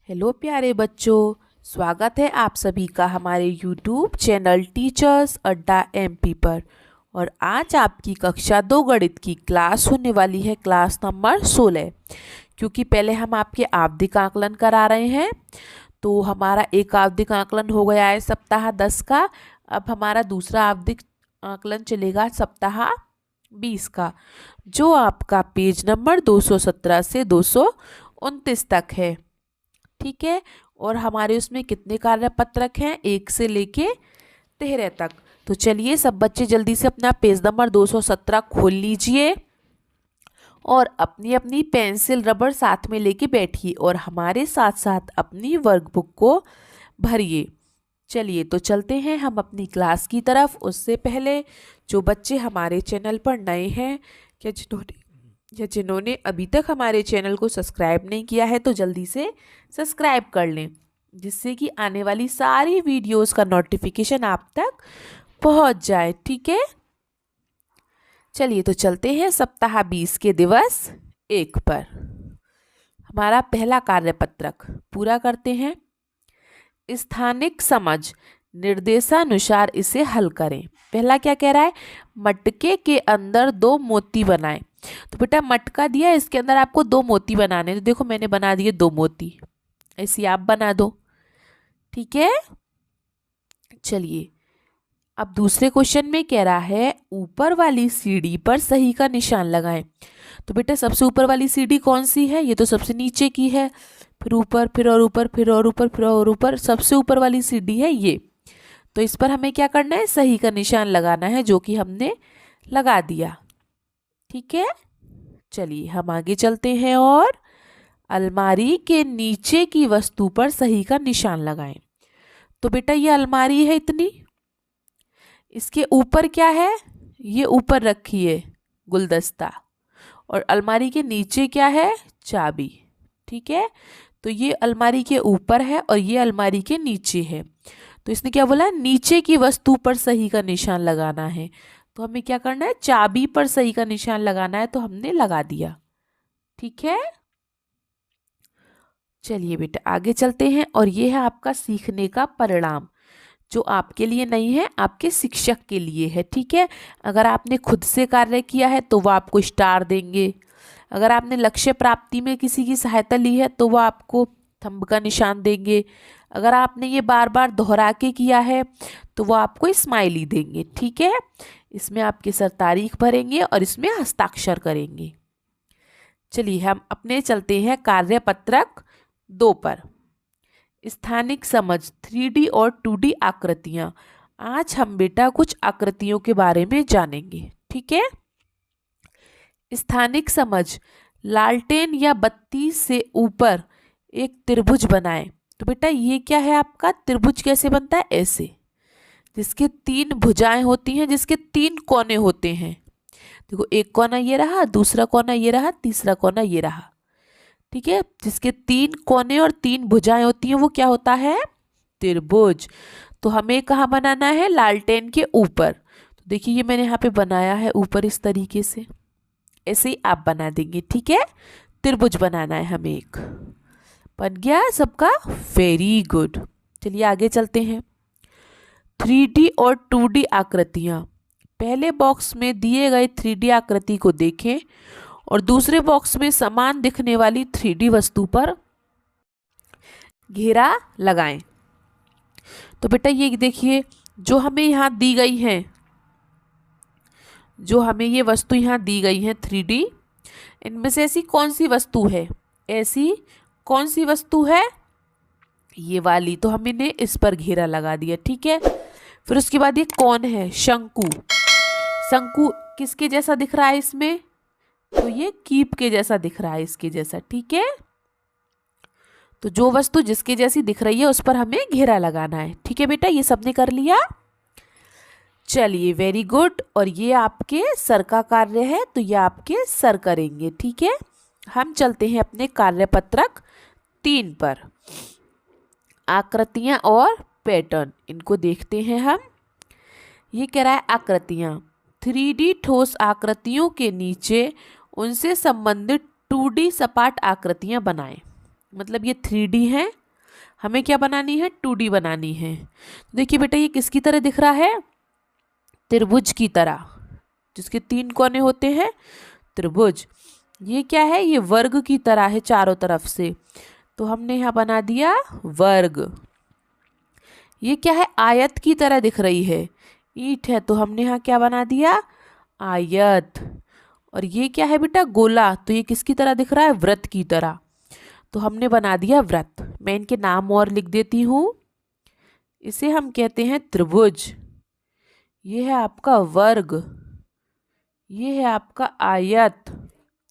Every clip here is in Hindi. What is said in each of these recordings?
हेलो प्यारे बच्चों, स्वागत है आप सभी का हमारे यूट्यूब चैनल टीचर्स अड्डा एमपी पर। और आज आपकी कक्षा 2 गणित की क्लास होने वाली है, क्लास नंबर 16। क्योंकि पहले हम आपके आवधिक आकलन करा रहे हैं, तो हमारा एक आवधिक आकलन हो गया है सप्ताह 10 का। अब हमारा दूसरा आवधिक आकलन चलेगा सप्ताह 20 का, जो आपका पेज नंबर 217 से 229 तक है। ठीक है। और हमारे उसमें कितने कार्यपत्रक हैं? 1 से लेके 13 तक। तो चलिए सब बच्चे जल्दी से अपना पेज नंबर 217 खोल लीजिए और अपनी अपनी पेंसिल रबड़ साथ में लेके बैठिए और हमारे साथ साथ अपनी वर्कबुक को भरिए। चलिए तो चलते हैं हम अपनी क्लास की तरफ। उससे पहले जो बच्चे हमारे चैनल पर नए हैं या जिन्होंने अभी तक हमारे चैनल को सब्सक्राइब नहीं किया है, तो जल्दी से सब्सक्राइब कर लें, जिससे कि आने वाली सारी वीडियोस का नोटिफिकेशन आप तक पहुंच जाए। ठीक है। चलिए तो चलते हैं सप्ताह 20 के दिवस 1 पर। हमारा पहला कार्यपत्रक पूरा करते हैं। स्थानिक समझ निर्देशानुसार इसे हल करें। पहला क्या कह रहा है? मटके के अंदर 2 मोती बनाएं। तो बेटा मटका दिया, इसके अंदर आपको 2 मोती बनाने। तो देखो मैंने बना दिए 2 मोती, ऐसी आप बना दो। ठीक है। चलिए अब दूसरे क्वेश्चन में कह रहा है ऊपर वाली सीढ़ी पर सही का निशान लगाएं। तो बेटा सबसे ऊपर वाली सीढ़ी कौन सी है? ये तो सबसे नीचे की है। फिर ऊपर, फिर और ऊपर, फिर और ऊपर, फिर और ऊपर, सबसे ऊपर वाली सीढ़ी है ये। तो इस पर हमें क्या करना है? सही का निशान लगाना है, जो कि हमने लगा दिया। ठीक है। चलिए हम आगे चलते हैं और अलमारी के नीचे की वस्तु पर सही का निशान लगाएं। तो बेटा ये अलमारी है इतनी, इसके ऊपर क्या है? ये ऊपर रखी है गुलदस्ता, और अलमारी के नीचे क्या है? चाबी। ठीक है। तो ये अलमारी के ऊपर है और ये अलमारी के नीचे है। तो इसने क्या बोला? नीचे की वस्तु पर सही का निशान लगाना है। तो हमें क्या करना है? चाबी पर सही का निशान लगाना है, तो हमने लगा दिया। ठीक है। चलिए बेटा आगे चलते हैं और ये है आपका सीखने का परिणाम, जो आपके लिए नहीं है, आपके शिक्षक के लिए है। ठीक है। अगर आपने खुद से कार्य किया है तो वो आपको स्टार देंगे। अगर आपने लक्ष्य प्राप्ति में किसी की सहायता ली है तो वो आपको थंब का निशान देंगे। अगर आपने ये बार बार दोहरा के किया है तो वो आपको स्माइली देंगे। ठीक है। इसमें आपके सर तारीख भरेंगे और इसमें हस्ताक्षर करेंगे। चलिए हम अपने चलते हैं कार्यपत्रक 2 पर। स्थानिक समझ 3D और 2D आकृतियां। आज हम बेटा कुछ आकृतियों के बारे में जानेंगे। ठीक है। स्थानिक समझ लालटेन या बत्ती से ऊपर एक त्रिभुज बनाएं। तो बेटा ये क्या है आपका? त्रिभुज कैसे बनता है? ऐसे, जिसके 3 भुजाएं होती हैं, जिसके 3 कोने होते हैं। देखो एक कोना ये रहा, दूसरा कोना ये रहा, तीसरा कोना ये रहा। ठीक है। जिसके 3 कोने और 3 भुजाएं होती हैं वो क्या होता है? त्रिभुज। तो हमें कहाँ बनाना है? लालटेन के ऊपर। तो देखिए ये मैंने यहाँ पे बनाया है ऊपर इस तरीके से, ऐसे ही आप बना देंगे। ठीक है। त्रिभुज बनाना है हमें एक। बन गया सबका? Very good. चलिए आगे चलते हैं। 3D और 2D आकृतियां। पहले बॉक्स में दिए गए 3D आकृति को देखें और दूसरे बॉक्स में समान दिखने वाली 3D वस्तु पर घेरा लगाएं। तो बेटा ये देखिए जो हमें यहाँ दी गई है, जो हमें ये वस्तु यहाँ दी गई है 3D, इनमें से ऐसी कौन सी वस्तु है? ऐसी कौन सी वस्तु है? ये वाली। तो हमने इस पर घेरा लगा दिया। ठीक है। फिर उसके बाद ये कौन है? शंकु। शंकु किसके जैसा दिख रहा है इसमें? तो ये कीप के जैसा दिख रहा है, इसके जैसा। ठीक है। तो जो वस्तु जिसके जैसी दिख रही है उस पर हमें घेरा लगाना है। ठीक है बेटा, ये सबने कर लिया। चलिए वेरी गुड। और ये आपके सर का कार्य है, तो ये आपके सर करेंगे। ठीक है। हम चलते हैं अपने कार्यपत्रक 3 पर। आकृतियां और पैटर्न, इनको देखते हैं हम। ये कह रहा है आकृतियां 3D ठोस आकृतियों के नीचे उनसे संबंधित 2D सपाट आकृतियां बनाएं। मतलब ये 3D है, हमें क्या बनानी है, 2D बनानी है। तो देखिए बेटा ये किसकी तरह दिख रहा है, त्रिभुज की तरह, जिसके 3 कोने होते हैं, त्रिभुज। ये क्या है, ये वर्ग की तरह है चारों तरफ से, तो हमने यहाँ बना दिया वर्ग। ये क्या है, आयत की तरह दिख रही है, ईंट है, तो हमने यहाँ क्या बना दिया, आयत। और ये क्या है बेटा, गोला, तो ये किसकी तरह दिख रहा है, वृत्त की तरह, तो हमने बना दिया वृत्त। मैं इनके नाम और लिख देती हूँ। इसे हम कहते हैं त्रिभुज, ये है आपका वर्ग, ये है आपका आयत,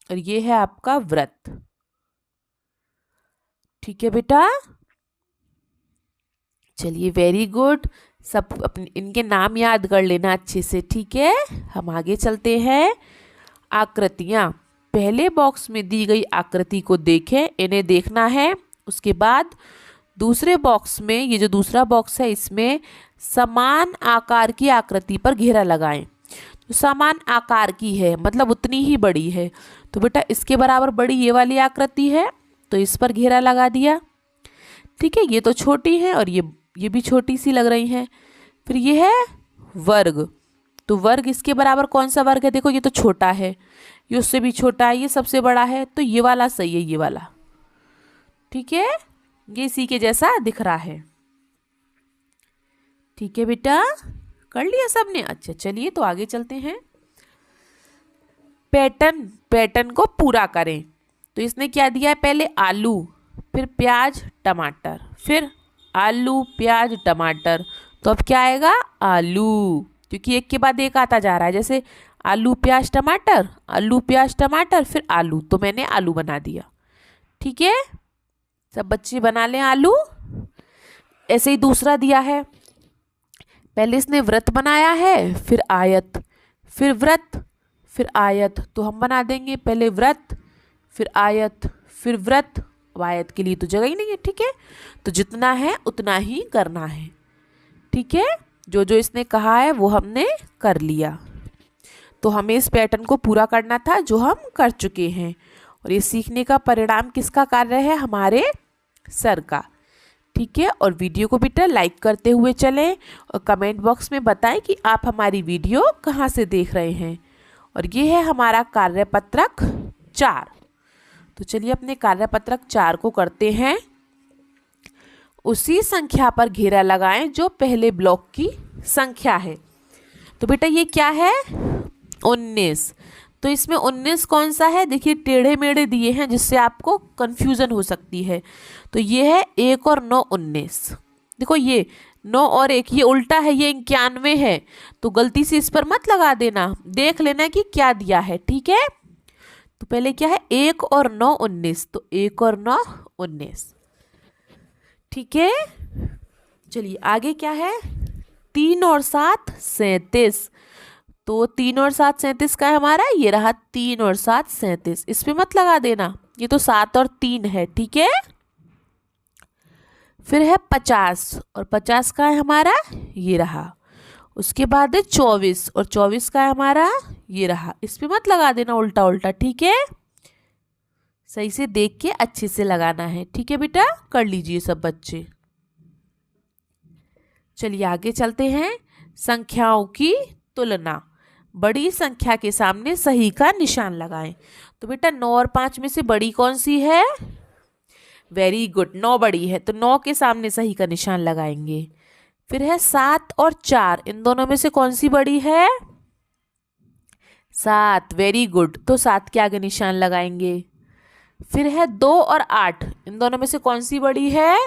और ये है आपका वृत्त। ठीक है बेटा, चलिए वेरी गुड। सब अपने इनके नाम याद कर लेना अच्छे से, ठीक है। हम आगे चलते हैं। आकृतियाँ, पहले बॉक्स में दी गई आकृति को देखें, इन्हें देखना है। उसके बाद दूसरे बॉक्स में, ये जो दूसरा बॉक्स है, इसमें समान आकार की आकृति पर घेरा लगाएं। तो समान आकार की है मतलब उतनी ही बड़ी है, तो बेटा इसके बराबर बड़ी ये वाली आकृति है, तो इस पर घेरा लगा दिया। ठीक है, ये तो छोटी है और ये भी छोटी सी लग रही हैं। फिर ये है वर्ग, तो वर्ग इसके बराबर कौन सा वर्ग है, देखो ये तो छोटा है, ये उससे भी छोटा है, ये सबसे बड़ा है, तो ये वाला सही है, ये वाला। ठीक है, ये इसी के जैसा दिख रहा है। ठीक है बेटा, कर लिया सबने। अच्छा चलिए तो आगे चलते हैं। पैटर्न को पूरा करें। तो इसने क्या दिया है, पहले आलू, फिर प्याज टमाटर, फिर आलू प्याज टमाटर, तो अब क्या आएगा, आलू, क्योंकि एक के बाद एक आता जा रहा है। जैसे आलू प्याज टमाटर, आलू प्याज टमाटर, फिर आलू, तो मैंने आलू बना दिया। ठीक है, सब बच्चे बना लें आलू। ऐसे ही दूसरा दिया है, पहले इसने वृत्त बनाया है, फिर आयत, फिर वृत्त, फिर आयत, तो हम बना देंगे पहले वृत्त, फिर आयत, फिर वृत्त। अब आयत के लिए तो जगह ही नहीं है। ठीक है, तो जितना है उतना ही करना है। ठीक है, जो जो इसने कहा है वो हमने कर लिया। तो हमें इस पैटर्न को पूरा करना था, जो हम कर चुके हैं। और ये सीखने का परिणाम किसका कार्य है, हमारे सर का। ठीक है, और वीडियो को बेटा लाइक करते हुए चलें और कमेंट बॉक्स में बताएं कि आप हमारी वीडियो कहाँ से देख रहे हैं। और ये है हमारा कार्यपत्रक 4। तो चलिए अपने कार्यपत्रक 4 को करते हैं। उसी संख्या पर घेरा लगाएं जो पहले ब्लॉक की संख्या है। तो बेटा ये क्या है, 19। तो इसमें 19 कौन सा है, देखिए टेढ़े मेढ़े दिए हैं जिससे आपको कंफ्यूजन हो सकती है। तो ये है 1 और 9 19। देखो ये 9 और 1 ये उल्टा है, ये 91 है, तो गलती से इस पर मत लगा देना, देख लेना कि क्या दिया है। ठीक है, तो पहले क्या है, 1 और 9 19, तो 1 और 9 19। ठीक है, चलिए आगे क्या है, 3 और 7 37। तो 3 और 7 37 का है हमारा, ये रहा 3 और 7 37। इस पे मत लगा देना, ये तो 7 और 3 है। ठीक है, फिर है 50 और 50 का है हमारा, ये रहा। उसके बाद है 24 और 24 का है हमारा, ये रहा। इस पे मत लगा देना उल्टा उल्टा। ठीक है, सही से देख के अच्छे से लगाना है। ठीक है बेटा, कर लीजिए सब बच्चे। चलिए आगे चलते हैं। संख्याओं की तुलना, बड़ी संख्या के सामने सही का निशान लगाएं। तो बेटा 9 और 5 में से बड़ी कौन सी है, वेरी गुड, 9 बड़ी है, तो 9 के सामने सही का निशान लगाएंगे। फिर है 7 और 4, इन दोनों में से कौन सी बड़ी है, 7, वेरी गुड, तो 7 के आगे निशान लगाएंगे। फिर है 2 और 8, इन दोनों में से कौन सी बड़ी है,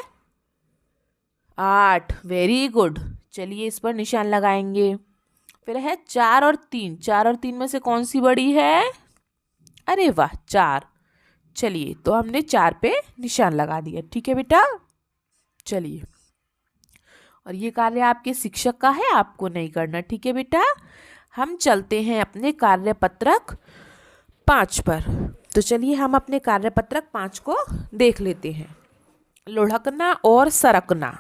8, वेरी गुड, चलिए इस पर निशान लगाएंगे। फिर है 4 और 3, 4 और 3 में से कौन सी बड़ी है, अरे वाह 4, चलिए तो हमने 4 पे निशान लगा दिया। ठीक है बेटा, चलिए, और ये कार्य आपके शिक्षक का है, आपको नहीं करना। ठीक है बेटा, हम चलते हैं अपने कार्यपत्रक 5 पर। तो चलिए हम अपने कार्यपत्रक 5 को देख लेते हैं। लुढ़कना और सरकना,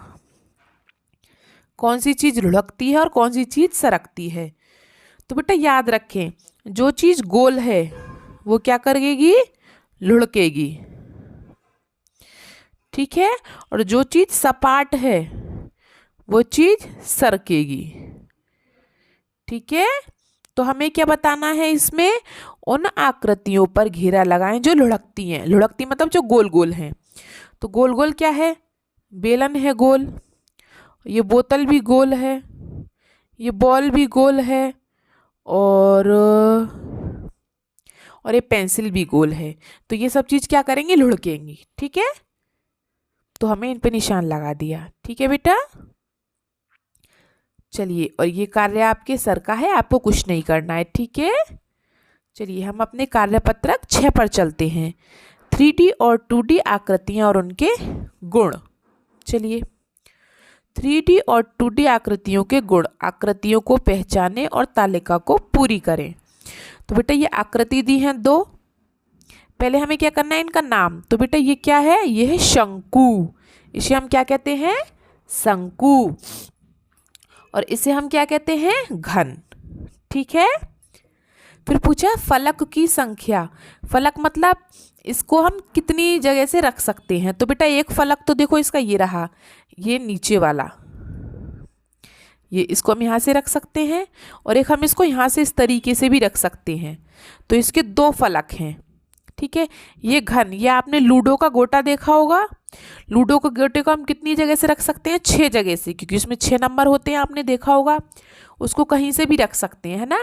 कौन सी चीज़ लुढ़कती है और कौन सी चीज़ सरकती है। तो बेटा याद रखें, जो चीज़ गोल है वो क्या करेगी, लुढ़केगी। ठीक है। और जो चीज सपाट है वो चीज सरकेगी। ठीक है। तो हमें क्या बताना है इसमें, उन आकृतियों पर घेरा लगाएं जो लुढ़कती हैं। लुढ़कती मतलब जो गोल गोल हैं। तो गोल गोल क्या है, बेलन है गोल, ये बोतल भी गोल है, ये बॉल भी गोल है, और ये पेंसिल भी गोल है। तो ये सब चीज क्या करेंगी, लुढ़केंगी। ठीक है। तो हमें इन पे निशान लगा दिया। ठीक है बेटा। चलिए, और ये कार्य आपके सर का है, आपको कुछ नहीं करना है। ठीक है। चलिए हम अपने कार्यपत्रक 6 पर चलते हैं। 3D और 2D आकृतियां और उनके गुण। चलिए, 3D और 2D आकृतियों के गुण। आकृतियों को पहचाने और तालिका को पूरी करें। तो बेटा ये आकृति दी हैं 2। पहले हमें क्या करना है, इनका नाम। तो बेटा ये क्या है, ये है शंकु। इसे हम क्या कहते हैं, शंकु। और इसे हम क्या कहते हैं, घन। ठीक है। फिर पूछा फलक की संख्या। फलक मतलब इसको हम कितनी जगह से रख सकते हैं। तो बेटा एक फलक तो देखो इसका ये रहा, ये नीचे वाला, ये इसको हम यहाँ से रख सकते हैं, और एक हम इसको यहाँ से इस तरीके से भी रख सकते हैं। तो इसके 2 फलक हैं। ठीक है। ये घन, ये आपने लूडो का गोटा देखा होगा। लूडो के गोटे को हम कितनी जगह से रख सकते हैं, 6 जगह से, क्योंकि उसमें 6 नंबर होते हैं, आपने देखा होगा। उसको कहीं से भी रख सकते हैं, है ना।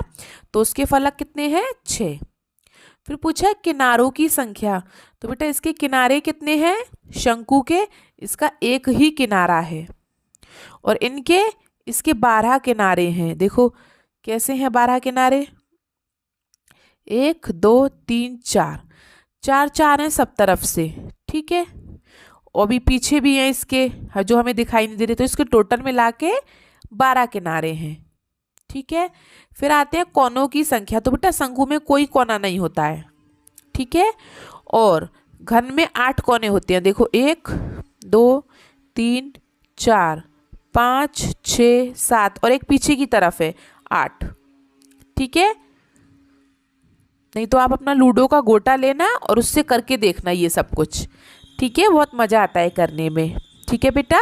तो उसके फलक कितने हैं, 6। फिर पूछा किनारों की संख्या। तो बेटा इसके किनारे कितने हैं, शंकु के इसका 1 ही किनारा है, और इसके 12 किनारे हैं। देखो कैसे हैं 12 किनारे, 1 2 3 4, 4 4 हैं सब तरफ से। ठीक है। और भी पीछे भी हैं इसके, जो हमें दिखाई नहीं दे रहे। तो इसके टोटल मिला के 12 किनारे हैं। ठीक है। फिर आते हैं कोनों की संख्या। तो बेटा शंकु में कोई कोना नहीं होता है। ठीक है। और घन में 8 कोने होते हैं। देखो 1 2 3 4 5 6 7, और एक पीछे की तरफ है 8। ठीक है। नहीं तो आप अपना लूडो का गोटा लेना और उससे करके देखना ये सब कुछ। ठीक है। बहुत मज़ा आता है करने में। ठीक है बेटा।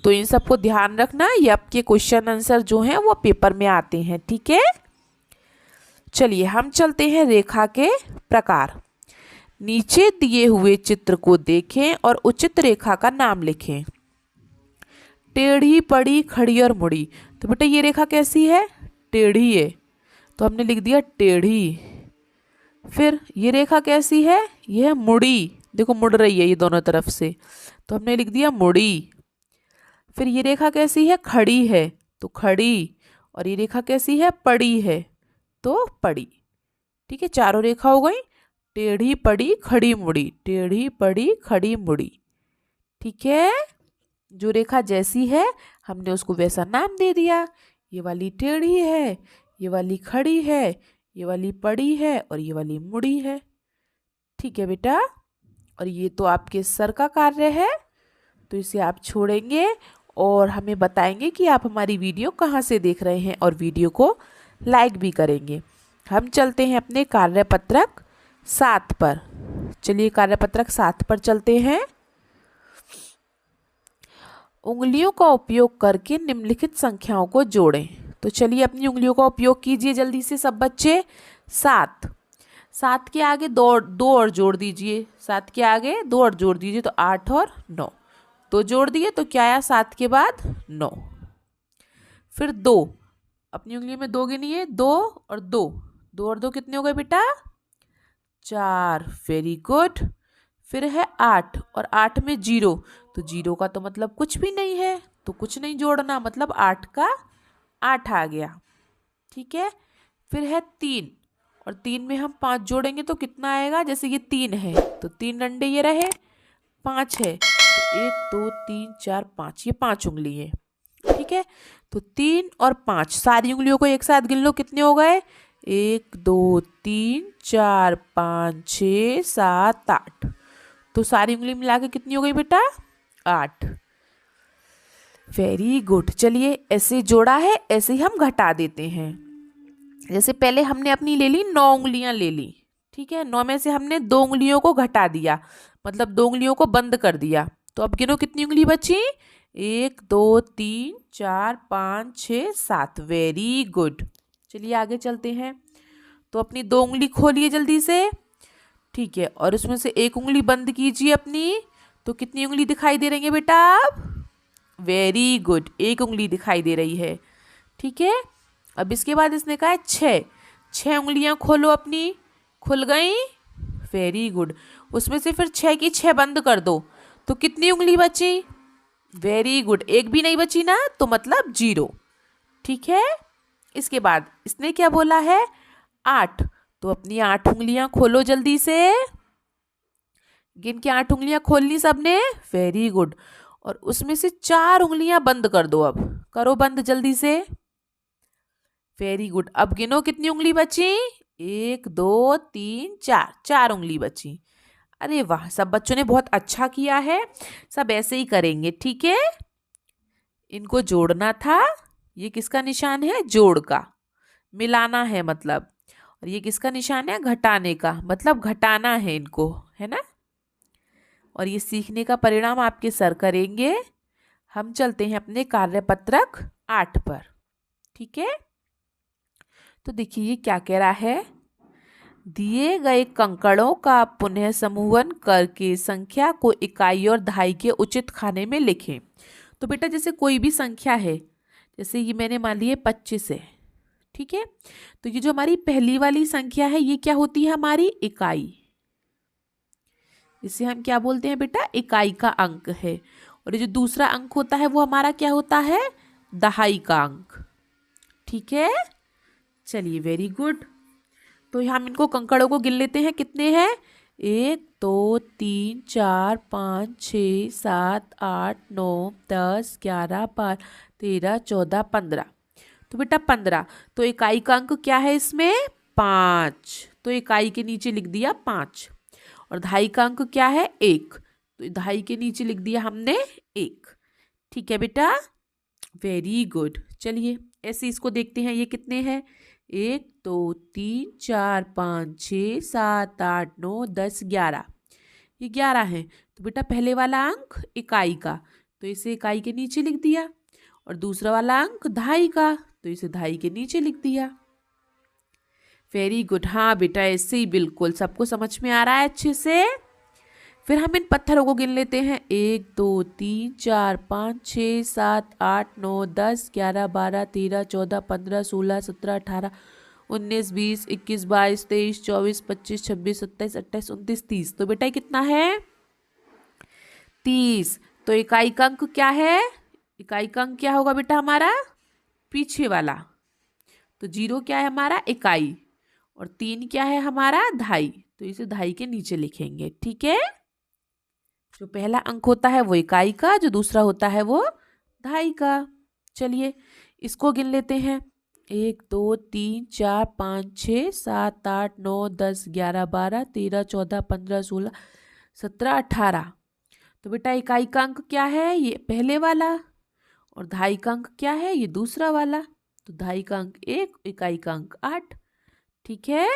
तो इन सबको ध्यान रखना, ये आपके क्वेश्चन आंसर जो हैं वो पेपर में आते हैं। ठीक है। चलिए हम चलते हैं रेखा के प्रकार। नीचे दिए हुए चित्र को देखें और उचित रेखा का नाम लिखें। टेढ़ी, पड़ी, खड़ी और मुड़ी। तो बेटा ये रेखा कैसी है, टेढ़ी है, तो हमने लिख दिया टेढ़ी। फिर ये रेखा कैसी है, ये है मुड़ी, देखो मुड़ रही है ये दोनों तरफ से, तो हमने लिख दिया मुड़ी। फिर ये रेखा कैसी है, खड़ी है, तो खड़ी। और ये रेखा कैसी है, पड़ी है, तो पड़ी। ठीक है। चारों रेखा हो गई, टेढ़ी, पड़ी, खड़ी, मुड़ी, टेढ़ी, पड़ी, खड़ी, मुड़ी। ठीक है। जो रेखा जैसी है हमने उसको वैसा नाम दे दिया। ये वाली टेढ़ी है, ये वाली खड़ी है, ये वाली पड़ी है, और ये वाली मुड़ी है। ठीक है बेटा। और ये तो आपके सर का कार्य है, तो इसे आप छोड़ेंगे और हमें बताएंगे कि आप हमारी वीडियो कहाँ से देख रहे हैं, और वीडियो को लाइक भी करेंगे। हम चलते हैं अपने कार्यपत्रक 7 पर। चलिए कार्यपत्रक 7 पर चलते हैं। उंगलियों का उपयोग करके निम्नलिखित संख्याओं को जोड़ें। तो चलिए अपनी उंगलियों का उपयोग कीजिए जल्दी से सब बच्चे। 7, 7 के आगे 2 और जोड़ दीजिए। 7 के आगे 2 और जोड़ दीजिए, तो 8 और 9। 2 जोड़ दिए तो क्या आया, 7 के बाद 9। फिर 2, अपनी उंगली में 2 गिनिए, 2 और 2, 2 और 2 कितने हो गए बेटा, 4। Very good. फिर है 8, और 8 में 0, तो 0 का तो मतलब कुछ भी नहीं है, तो कुछ नहीं जोड़ना, मतलब 8 का 8 आ गया। ठीक है। फिर है 3, और 3 में हम 5 जोड़ेंगे तो कितना आएगा, जैसे ये 3 है तो 3 डंडे ये रहे, 5 है तो 1 2 3 4 5, ये 5 उंगली है। ठीक है। तो 3 और 5 सारी उंगलियों को एक साथ गिन लो, कितने हो गए, 1 2 3 4 5 6 7 8। तो सारी उंगली मिला के कितनी हो गई बेटा, 8। Very good. चलिए ऐसे जोड़ा है, ऐसे ही हम घटा देते हैं। जैसे पहले हमने अपनी ले ली 9 उंगलियां ले ली। ठीक है। 9 में से हमने 2 उंगलियों को घटा दिया, मतलब 2 उंगलियों को बंद कर दिया, तो अब गिनो कितनी उंगली बची, 1 2 3 4 5 6 7। Very good. चलिए आगे चलते हैं। तो अपनी 2 उंगली खोलिए जल्दी से, ठीक है, और उसमें से 1 उंगली बंद कीजिए अपनी। तो कितनी उंगली दिखाई दे रही है बेटा अब, वेरी गुड, 1 उंगली दिखाई दे रही है, ठीक है। अब इसके बाद इसने कहा है 6 उंगलियां खोलो अपनी, खुल गई, वेरी गुड। उसमें से फिर 6 की 6 बंद कर दो, तो कितनी उंगली बची, वेरी गुड, 1 भी नहीं बची ना, तो मतलब 0, ठीक है। इसके बाद इसने क्या बोला है, 8, तो अपनी 8 उंगलियां खोलो जल्दी से, गिन के 8 उंगलियां खोलनी सबने, वेरी गुड। और उसमें से 4 उंगलियां बंद कर दो, अब करो बंद जल्दी से, वेरी गुड। अब गिनो कितनी उंगली बची, 1 2 3 4, 4 उंगली बची। अरे वाह, सब बच्चों ने बहुत अच्छा किया है, सब ऐसे ही करेंगे, ठीक है। इनको जोड़ना था, ये किसका निशान है, जोड़ का, मिलाना है मतलब, और ये किसका निशान है, घटाने का, मतलब घटाना है इनको, है ना। और ये सीखने का परिणाम आपके सर करेंगे। हम चलते हैं अपने कार्यपत्रक 8 पर, ठीक है। तो देखिए ये क्या कह रहा है, दिए गए कंकड़ों का पुनः समूहन करके संख्या को इकाई और दहाई के उचित खाने में लिखें। तो बेटा जैसे कोई भी संख्या है, जैसे ये मैंने मान लिया 25 है, ठीक है। तो ये जो हमारी पहली वाली संख्या है, ये क्या होती है, हमारी इकाई, इसे हम क्या बोलते हैं बेटा, इकाई का अंक है। और ये जो दूसरा अंक होता है वो हमारा क्या होता है, दहाई का अंक, ठीक है। चलिए वेरी गुड। तो हम इनको कंकड़ों को गिन लेते हैं, कितने हैं, 1 2 3 4 5 6 7 8 9 10 11 12 13 14 15। तो बेटा 15, तो इकाई का अंक क्या है इसमें, 5, तो इकाई के नीचे लिख दिया 5। और दहाई का अंक क्या है, 1, तो दहाई के नीचे लिख दिया हमने 1, ठीक है बेटा, वेरी गुड। चलिए ऐसे इसको देखते हैं, ये कितने हैं, 1 2 3 4 5 6 7 8 9 10 11, ये 11 है। तो बेटा पहले वाला अंक इकाई का, तो इसे इकाई के नीचे लिख दिया, और दूसरा वाला अंक दहाई का, तो इसे दहाई के नीचे लिख दिया, वेरी गुड। हाँ बेटा ऐसे ही, बिल्कुल सबको समझ में आ रहा है अच्छे से। फिर हम इन पत्थरों को गिन लेते हैं, 1 2 3 4 5 6 7 8 9 10 11 12 13 14 15 16 17 18 19 20 21 22 23 24 25 26 27 28 29 30। तो बेटा कितना है, 30। तो इकाई का अंक क्या है, इकाई का अंक क्या होगा बेटा हमारा, पीछे वाला, तो 0 क्या है हमारा, इकाई, और 3 क्या है हमारा, दहाई, तो इसे दहाई के नीचे लिखेंगे, ठीक है। जो पहला अंक होता है वो इकाई का, जो दूसरा होता है वो दहाई का। चलिए इसको गिन लेते हैं, 1 2 3 4 5 6 7 8 9 10 11 12 13 14 15 16 17 18। तो बेटा इकाई का अंक क्या है, ये पहले वाला, और दहाई का अंक क्या है, ये दूसरा वाला, तो दहाई का अंक 1, इकाई का अंक 8, ठीक है।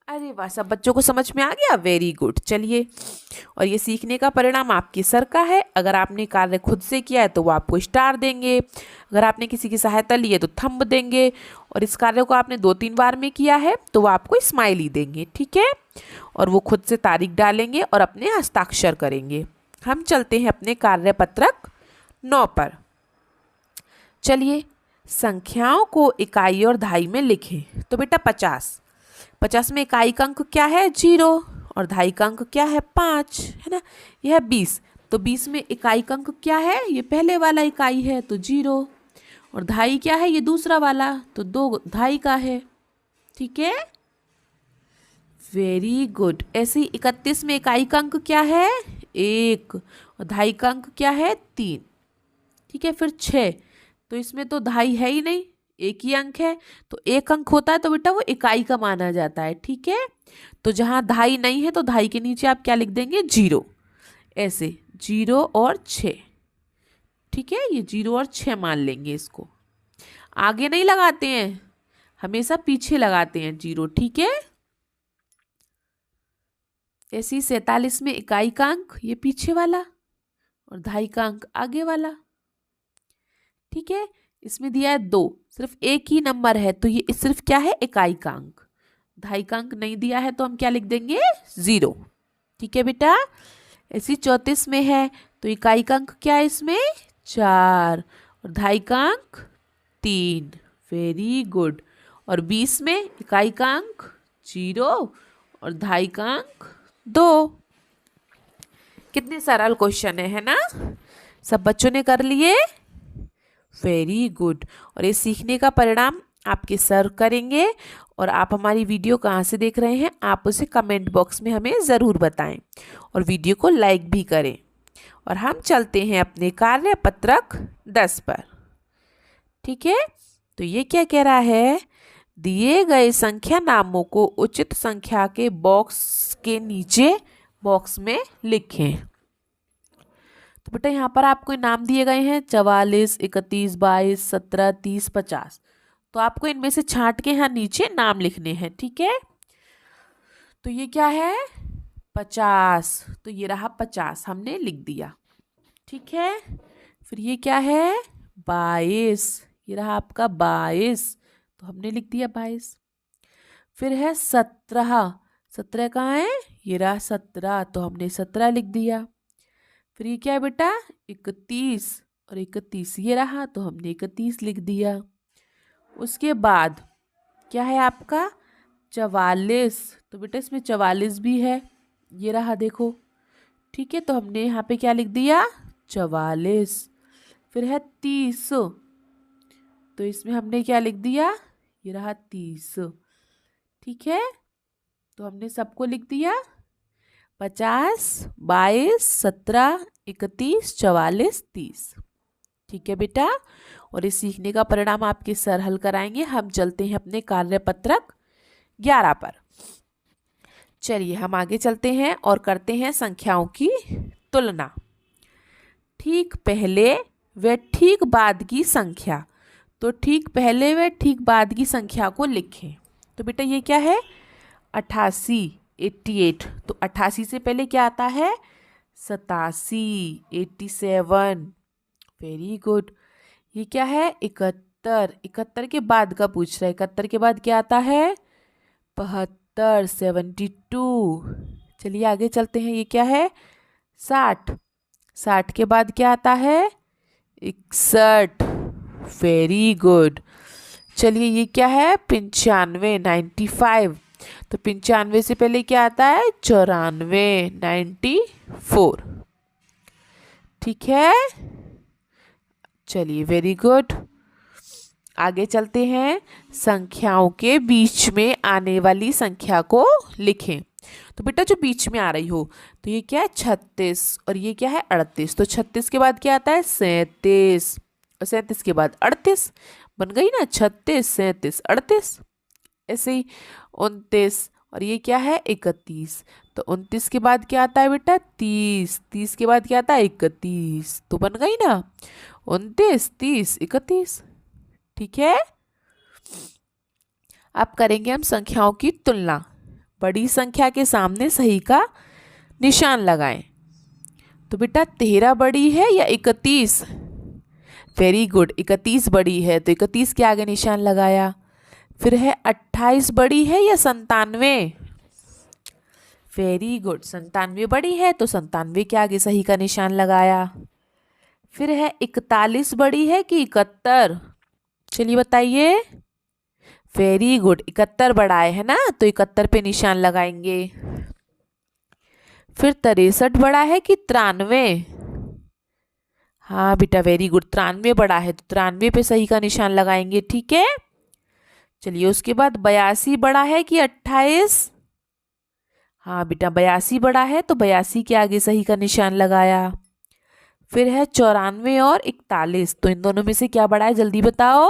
अरे वाह, सब बच्चों को समझ में आ गया, वेरी गुड। चलिए, और ये सीखने का परिणाम आपके सर का है। अगर आपने कार्य खुद से किया है तो वो आपको स्टार देंगे, अगर आपने किसी की सहायता ली है तो थंब देंगे, और इस कार्य को आपने 2-3 बार में किया है तो वो आपको स्माइली देंगे, ठीक है। और वो खुद से तारीख डालेंगे और अपने हस्ताक्षर करेंगे। हम चलते हैं अपने कार्यपत्रक 9 पर। चलिए संख्याओं को इकाई और दहाई में लिखें। तो बेटा 50 में इकाई का अंक क्या है, 0, और दहाई का अंक क्या है, 5, है ना। यह है 20, तो 20 में इकाई का अंक क्या है, ये पहले वाला इकाई है तो 0, और दहाई क्या है, ये दूसरा वाला, तो 2 दहाई का है, ठीक है, वेरी गुड। ऐसे ही 31 में इकाई का अंक क्या है, 1, और दहाई का अंक क्या है, 3, ठीक है। फिर 6, तो इसमें तो दहाई है ही नहीं, एक ही अंक है, तो एक अंक होता है तो बेटा वो इकाई का माना जाता है, ठीक है। तो जहाँ दहाई नहीं है तो दहाई के नीचे आप क्या लिख देंगे, 0, ऐसे 0 और 6, ठीक है, ये 0 और 6 मान लेंगे। इसको आगे नहीं लगाते हैं, हमेशा पीछे लगाते हैं 0, ठीक है। ऐसे ही 47 में इकाई का अंक, ये पीछे वाला, और 2.5 का अंक आगे वाला। ठीक है, इसमें दिया है 2, सिर्फ एक ही नंबर है तो ये सिर्फ क्या है, इकाई का अंक। 2.5 का अंक नहीं दिया है तो हम क्या लिख देंगे, 0। ठीक है बेटा, ऐसी 34 में है तो इकाई का अंक क्या है इसमें, 4, और 2.5 का अंक 3। Very good. और 20 में इकाई का अंक 0 और 2.5 का अंक 2। कितने सरल क्वेश्चन है ना, सब बच्चों ने कर लिए। Very good. और ये सीखने का परिणाम आपके सर करेंगे। और आप हमारी वीडियो कहाँ से देख रहे हैं, आप उसे कमेंट बॉक्स में हमें ज़रूर बताएं और वीडियो को लाइक भी करें। और हम चलते हैं अपने कार्य पत्रक 10 पर। ठीक है, तो ये क्या कह रहा है, दिए गए संख्या नामों को उचित संख्या के बॉक्स के नीचे बॉक्स में लिखें। तो बेटा यहाँ पर आपको नाम दिए गए हैं 44, 31, 22, 17, 30, 50। तो आपको इनमें से छांट के यहाँ नीचे नाम लिखने हैं। ठीक है, तो ये क्या है, 50, तो ये रहा 50, हमने लिख दिया। ठीक है, फिर ये क्या है, 22, ये रहा आपका 22, तो हमने लिख दिया 22। फिर है 17, 17 कहाँ है, ये रहा 17, तो हमने 17 लिख दिया। फिर ये क्या है बेटा, 31, और 31 ये रहा तो हमने 31 लिख दिया। उसके बाद क्या है आपका 44, तो बेटा इसमें 44 भी है, ये रहा देखो। ठीक है, तो हमने यहाँ पे क्या लिख दिया, 44। फिर है 30, तो इसमें हमने क्या लिख दिया, ये रहा 30। ठीक है, तो हमने सबको लिख दिया 50, 22, 17, 31, 44, 30। ठीक है बेटा, और इस सीखने का परिणाम आपके सर हल कराएंगे। हम चलते हैं अपने कार्यपत्रक 11 पर। चलिए हम आगे चलते हैं और करते हैं संख्याओं की तुलना। ठीक पहले व ठीक बाद की संख्या, तो ठीक पहले व ठीक बाद की संख्या को लिखें। तो बेटा ये क्या है, 88, 88, तो 88 से पहले क्या आता है, 87, 87। Very good. ये क्या है, 71, 71 के बाद का पूछ रहा है, 71 के बाद क्या आता है, 72, 72। चलिए आगे चलते हैं, ये क्या है, 60, 60 के बाद क्या आता है, 61। Very good. चलिए ये क्या है, 95, 95, तो 95 से पहले क्या आता है, 94, 94। ठीक है, चलिए वेरी गुड। आगे चलते हैं, संख्याओं के बीच में आने वाली संख्या को लिखें। तो बेटा जो बीच में आ रही हो, तो ये क्या है, 36, और ये क्या है, 38। तो 36 के बाद क्या आता है, 37, और 37 के बाद 38। बन गई ना, 36, 37, 38। ऐसे ही 29, और ये क्या है, 31। तो 29 के बाद क्या आता है बेटा, 30, 30 के बाद क्या आता है, 31। तो बन गई ना, 29, 30, 31। ठीक है, अब करेंगे हम संख्याओं की तुलना। बड़ी संख्या के सामने सही का निशान लगाएं। तो बेटा 13 बड़ी है या 31, वेरी गुड, 31 बड़ी है तो 31 के आगे निशान लगाया। फिर है 28 बड़ी है या 97, वेरी गुड, 97 बड़ी है तो 97 के आगे सही का निशान लगाया। फिर है 41 बड़ी है कि 71, चलिए बताइए, वेरी गुड, 71 बड़ा है ना, तो 71 पे निशान लगाएंगे। फिर 63 बड़ा है कि 93, हाँ बेटा वेरी गुड, 93 बड़ा है तो 93 पे सही का निशान लगाएंगे। ठीक है, चलिए उसके बाद 82 बड़ा है कि 28, हाँ बेटा 82 बड़ा है तो 82 के आगे सही का निशान लगाया। फिर है 94 और 41, तो इन दोनों में से क्या बड़ा है, जल्दी बताओ,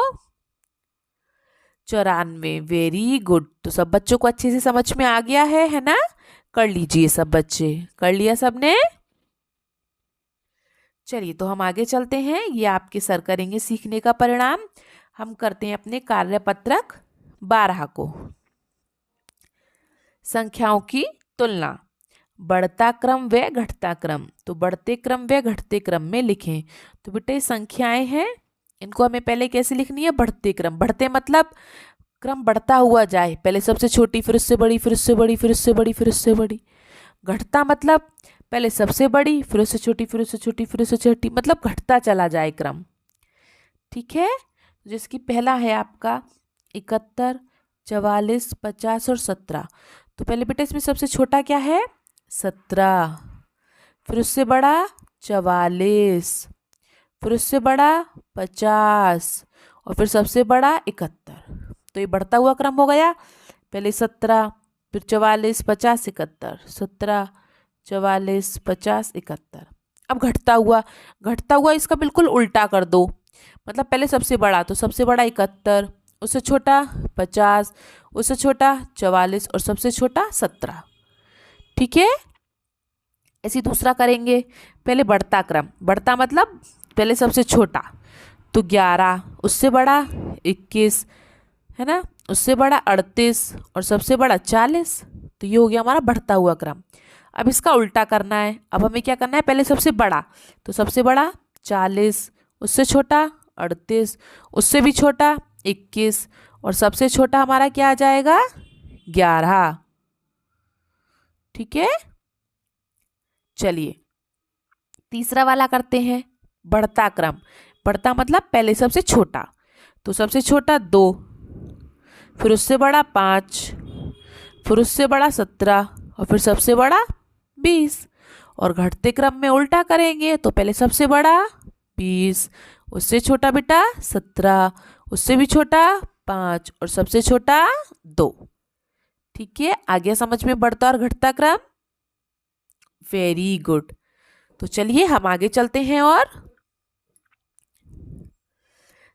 94। वेरी गुड, तो सब बच्चों को अच्छे से समझ में आ गया है ना, कर लीजिए, सब बच्चे कर लिया सबने। चलिए तो हम आगे चलते हैं, ये आपके सर करेंगे सीखने का परिणाम। हम करते हैं अपने कार्यपत्रक 12 को। संख्याओं की तुलना। बढ़ता क्रम व घटता क्रम, तो बढ़ते क्रम व घटते क्रम में लिखें। तो बेटा ये संख्याएं हैं, इनको हमें पहले कैसे लिखनी है, बढ़ते क्रम। बढ़ते मतलब क्रम बढ़ता हुआ जाए, पहले सबसे छोटी फिर उससे बड़ी फिर उससे बड़ी फिर उससे बड़ी फिर उससे बड़ी। घटता मतलब पहले सबसे बड़ी फिर उससे छोटी फिर उससे छोटी फिर उससे छोटी, मतलब घटता चला जाए क्रम। ठीक है, जिसकी पहला है आपका 71, 44, 50 और 17। तो पहले बेटा इसमें सबसे छोटा क्या है, 17, फिर उससे बड़ा 44, फिर उससे बड़ा 50 और फिर सबसे बड़ा 71। तो ये बढ़ता हुआ क्रम हो गया, पहले 17 फिर 44 50 71, 17 44 50 71। अब घटता हुआ इसका बिल्कुल उल्टा कर दो, मतलब पहले सबसे बड़ा, तो सबसे बड़ा 71, उससे छोटा 50, उससे छोटा 44 और सबसे छोटा 17। ठीक है, ऐसे दूसरा करेंगे। पहले बढ़ता क्रम, बढ़ता मतलब पहले सबसे छोटा, तो 11, उससे बड़ा 21, है ना, उससे बड़ा 38 और सबसे बड़ा 40। तो ये हो गया हमारा बढ़ता हुआ क्रम। अब इसका उल्टा करना है। अब हमें क्या करना है, पहले सबसे बड़ा, तो सबसे बड़ा 40, उससे छोटा 38, उससे भी छोटा 21 और सबसे छोटा हमारा क्या आ जाएगा, 11। ठीक है, चलिए तीसरा वाला करते हैं, बढ़ता क्रम। बढ़ता मतलब पहले सबसे छोटा, तो सबसे छोटा 2, फिर उससे बड़ा 5, फिर उससे बड़ा 17 और फिर सबसे बड़ा 20। और घटते क्रम में उल्टा करेंगे, तो पहले सबसे बड़ा 20, उससे छोटा बेटा 17, उससे भी छोटा 5 और सबसे छोटा 2। ठीक है, आगे समझ में बढ़ता और घटता क्रम। Very good. तो चलिए हम आगे चलते हैं और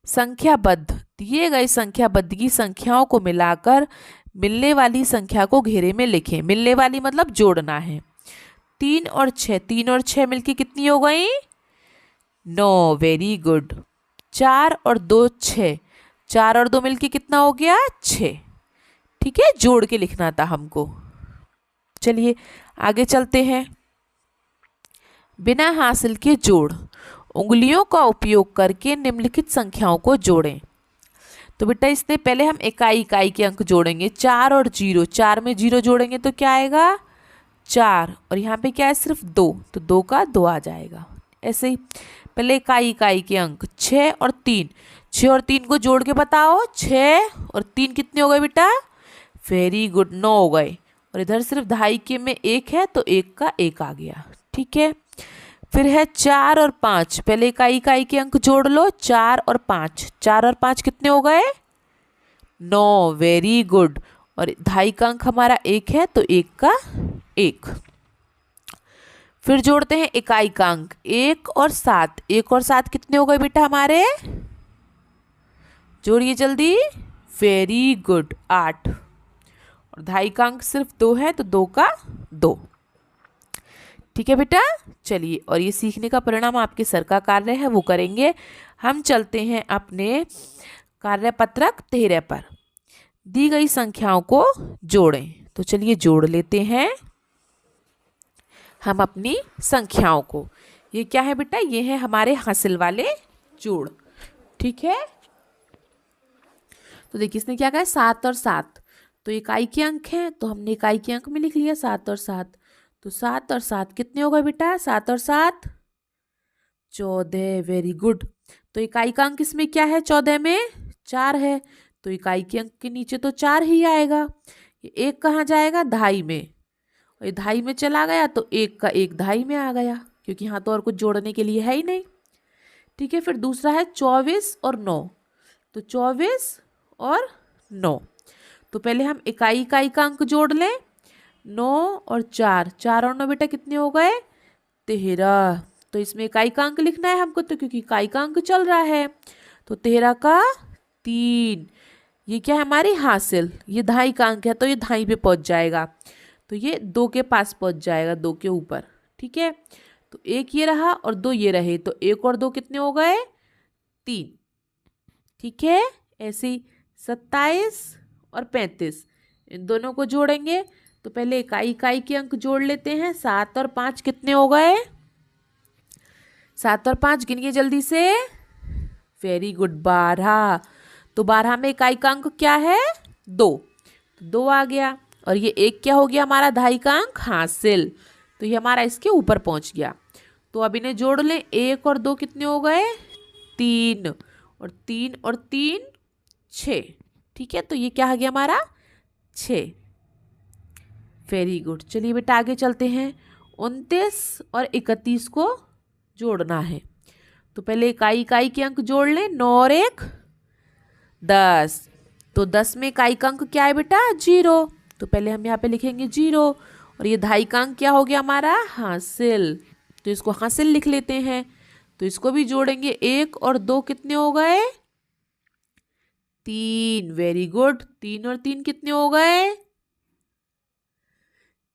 संख्याबद्ध, दिए गए संख्याबद्ध की संख्याओं को मिलाकर मिलने वाली संख्या को घेरे में लिखें। मिलने वाली मतलब जोड़ना है। 3 और 6, 3 और 6 मिलके कितनी हो गई, 9। Very good. 4 और 2 6, 4 और 2 मिलके कितना हो गया, 6। ठीक है, जोड़ के लिखना था हमको। चलिए आगे चलते हैं। बिना हासिल के जोड़, उंगलियों का उपयोग करके निम्नलिखित संख्याओं को जोड़ें। तो बेटा इसने पहले हम इकाई इकाई के अंक जोड़ेंगे। 4 और 0, 4 में 0 जोड़ेंगे तो क्या आएगा, 4 और यहाँ पे क्या है सिर्फ 2, तो 2 का 2 आ जाएगा। ऐसे ही पहले इकाई इकाई के अंक 6 और 3, 6 और 3 को जोड़ के बताओ, 6 और 3 कितने हो गए बेटा, वेरी गुड, 9 हो गए। और इधर सिर्फ ढाई के में 1 है तो 1 का 1 आ गया। ठीक है, फिर है 4 और 5, पहले इकाई इकाई के अंक जोड़ लो, 4 और 5, 4 और 5 कितने हो गए, 9। Very good. और ढाई का अंक हमारा 1 है तो 1 का 1। फिर जोड़ते हैं इकाई का अंक 1 और 7, 1 और 7 कितने हो गए बेटा हमारे, जोड़िए जल्दी, वेरी गुड, 8। और ढाई का अंक सिर्फ 2 है तो 2 का 2। ठीक है बेटा, चलिए और ये सीखने का परिणाम आपके सर का कार्य है वो करेंगे। हम चलते हैं अपने कार्यपत्रक 13 पर। दी गई संख्याओं को जोड़ें। तो चलिए जोड़ लेते हैं हम अपनी संख्याओं को। ये क्या है बेटा, ये है हमारे हासिल वाले जोड़। ठीक है, तो देखिए इसने क्या कहा, 7 और 7, तो इकाई के अंक हैं तो हमने इकाई के अंक में लिख लिया 7 और 7। तो 7 और 7 कितने हो गए बेटा, 7 और 7 14। Very good. तो इकाई का अंक इसमें क्या है, 14 में 4 है, तो इकाई के अंक के नीचे तो 4 ही आएगा। ये 1 कहाँ जाएगा, ढाई में, और ये ढाई में चला गया तो 1 का 1 ढाई में आ गया, क्योंकि यहाँ तो और कुछ जोड़ने के लिए है ही नहीं। ठीक है, फिर दूसरा है 24 और 9, तो 24 और 9, तो पहले हम इकाई इकाई का अंक जोड़ लें। 9 और 4, 4 और 9 बेटा कितने हो गए, 13। तो इसमें इकाई का अंक लिखना है हमको, तो क्योंकि इकाई का अंक चल रहा है, तो 13 का 3। ये क्या है हमारी हासिल, ये ढाई का अंक है तो ये ढाई पे पहुंच जाएगा, तो ये 2 के पास पहुंच जाएगा, 2 के ऊपर। ठीक है, तो 1 ये रहा और 2 ये रहे, तो 1 और 2 कितने हो गए, 3। ठीक है, ऐसे ही 27 और 35, इन दोनों को जोड़ेंगे तो पहले इकाई इकाई के अंक जोड़ लेते हैं। 7 और 5 कितने हो गए? 7 और 5 गिनिए जल्दी से। Very good, 12। तो 12 में इकाई का अंक क्या है? 2। तो 2 आ गया। और ये 1 क्या हो गया हमारा? दहाई का अंक हासिल। तो ये हमारा इसके ऊपर पहुंच गया। तो अब इन्हें जोड़ लें। 1 और 2 कितने हो गए? 3। और 3 और 3 6। ठीक है, तो ये क्या आ गया हमारा? 6। Very good. चलिए बेटा आगे चलते हैं। 29 और 31 को जोड़ना है। तो पहले इकाई इकाई के अंक जोड़ लें। 9 और 1 10। तो 10 में इकाई का अंक क्या है बेटा? 0। तो पहले हम यहाँ पे लिखेंगे 0। और ये दहाई का अंक क्या हो गया हमारा? हासिल। तो इसको हासिल लिख लेते हैं। तो इसको भी जोड़ेंगे। 1 और 2 कितने हो गए? 3। Very good. 3 और 3 कितने हो गए?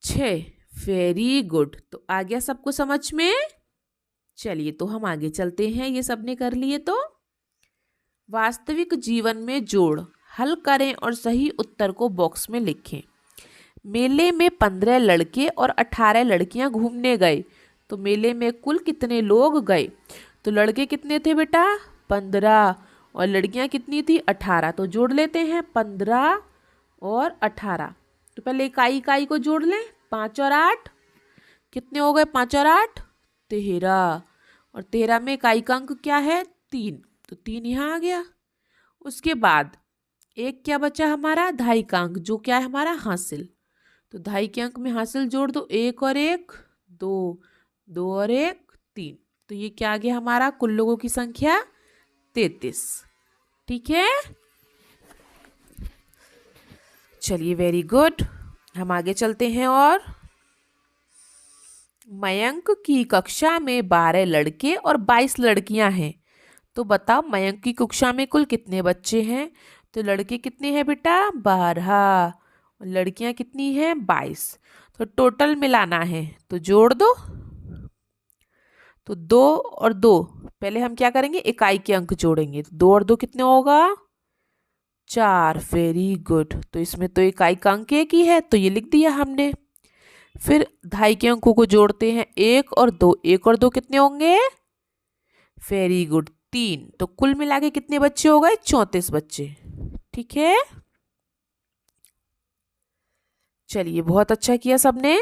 6। Very good. तो आ गया सबको समझ में? चलिए तो हम आगे चलते हैं। ये सबने कर लिए तो वास्तविक जीवन में जोड़ हल करें और सही उत्तर को बॉक्स में लिखें। मेले में 15 लड़के और 18 लड़कियां घूमने गए। तो मेले में कुल कितने लोग गए? तो लड़के कितने थे बेटा? 15। और लड़कियां कितनी थी? 18। तो जोड़ लेते हैं 15 और 18। तो पहले इकाई इकाई को जोड़ लें। 5 और 8 कितने हो गए? 5 और 8 13। और 13 में इकाई का अंक क्या है? 3। तो 3 यहाँ आ गया। उसके बाद एक क्या बचा हमारा? दहाई का अंक, जो क्या है हमारा? हासिल। तो दहाई के अंक में हासिल जोड़ दो। 1 और 1 2। 2 और 1 3। तो ये क्या आ गया हमारा? कुल लोगों की संख्या 33। ठीक है, चलिए वेरी गुड। हम आगे चलते हैं। और मयंक की कक्षा में 12 लड़के और 22 लड़कियां हैं। तो बताओ मयंक की कक्षा में कुल कितने बच्चे हैं? तो लड़के कितने हैं बेटा? 12। और लड़कियां कितनी हैं? 22। तो टोटल मिलाना है तो जोड़ दो। तो 2 और 2 पहले हम क्या करेंगे? इकाई के अंक जोड़ेंगे। तो 2 और 2 कितने होगा? 4। Very good. तो इसमें तो इकाई का अंक 1 ही है, तो ये लिख दिया हमने। फिर दहाई के अंकों को जोड़ते हैं। 1 और 2। 1 और 2 कितने होंगे? Very good, 3। तो कुल मिला के कितने बच्चे हो गए? 34 बच्चे। ठीक है, चलिए बहुत अच्छा किया सबने।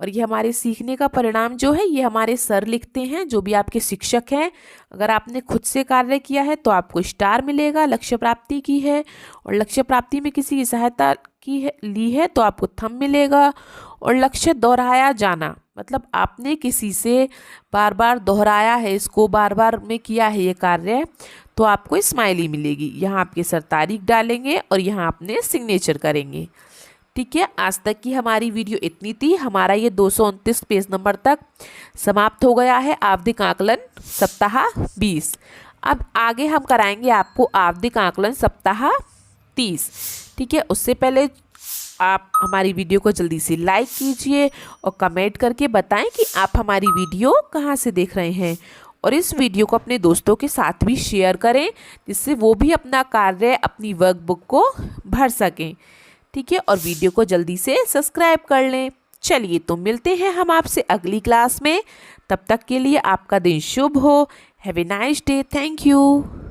और ये हमारे सीखने का परिणाम जो है ये हमारे सर लिखते हैं, जो भी आपके शिक्षक हैं। अगर आपने खुद से कार्य किया है तो आपको स्टार मिलेगा, लक्ष्य प्राप्ति की है। और लक्ष्य प्राप्ति में किसी की सहायता ली है तो आपको थंब मिलेगा। और लक्ष्य दोहराया जाना मतलब आपने किसी से बार बार दोहराया है, इसको बार बार में किया है ये कार्य, तो आपको स्माइली मिलेगी। यहाँ आपके सर तारीख डालेंगे और यहाँ आपने सिग्नेचर करेंगे। ठीक है, आज तक की हमारी वीडियो इतनी थी। हमारा ये 229 पेज नंबर तक समाप्त हो गया है आवधिक आकलन सप्ताह 20। अब आगे हम कराएंगे आपको आवधिक आकलन सप्ताह 30। ठीक है, उससे पहले आप हमारी वीडियो को जल्दी से लाइक कीजिए और कमेंट करके बताएं कि आप हमारी वीडियो कहाँ से देख रहे हैं। और इस वीडियो को अपने दोस्तों के साथ भी शेयर करें, जिससे वो भी अपना कार्य अपनी वर्कबुक को भर सकें। ठीक है, और वीडियो को जल्दी से सब्सक्राइब कर लें। चलिए तो मिलते हैं हम आपसे अगली क्लास में। तब तक के लिए आपका दिन शुभ हो। Have a nice day. Thank you.